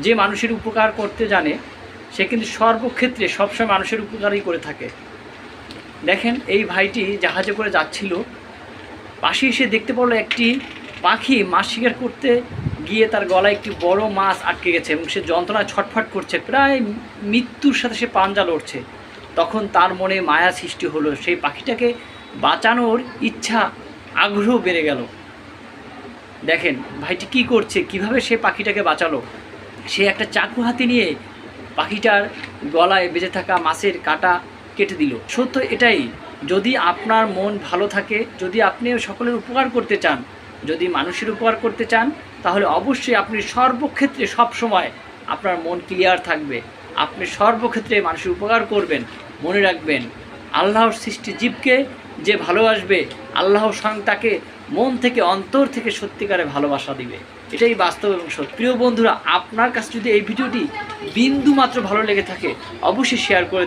যে মানুষের উপকার করতে জানে সে কিন্তু সর্বক্ষেত্রে সবসময় মানুষের উপকারই করে থাকে। দেখেন এই ভাইটি জাহাজে করে যাচ্ছিল, পাশে এসে দেখতে পেল একটি পাখি মাছ শিকার করতে গিয়ে তার গলায় একটি বড় মাছ আটকে গেছে এবং সে যন্ত্রণায় ছটফট করছে, প্রায় মৃত্যুর সাথে সে পাঞ্জা লড়ছে। তখন তার মনে মায়া সৃষ্টি হলো, সেই পাখিটাকে বাঁচানোর ইচ্ছা আগ্রহ বেড়ে গেল। দেখেন ভাইটি কি করছে, কিভাবে সে পাখিটাকে বাঁচালো। সে একটা চাকু হাতে নিয়ে পাখিটার গলায় বেঁচে থাকা মাছের কাঁটা কেটে দিল। সত্য এটাই, যদি আপনার মন ভালো থাকে, যদি আপনি সকলের উপকার করতে চান, যদি মানুষের উপকার করতে চান, তাহলে অবশ্যই আপনি সর্বক্ষেত্রে সবসময় আপনার মন ক্লিয়ার থাকবে, আপনি সর্বক্ষেত্রে মানুষের উপকার করবেন। মনে রাখবেন, আল্লাহর সৃষ্টি জীবকে যে ভালোবাসবে, আল্লাহ স্বয়ং তাকে মন থেকে অন্তর থেকে সত্যিকারে ভালোবাসা দিবে। এটাই বাস্তব এবং সত্য। প্রিয় বন্ধুরা, আপনার কাছে যদি এই ভিডিওটি বিন্দু মাত্র ভালো লেগে থাকে অবশ্যই শেয়ার করে দেবেন।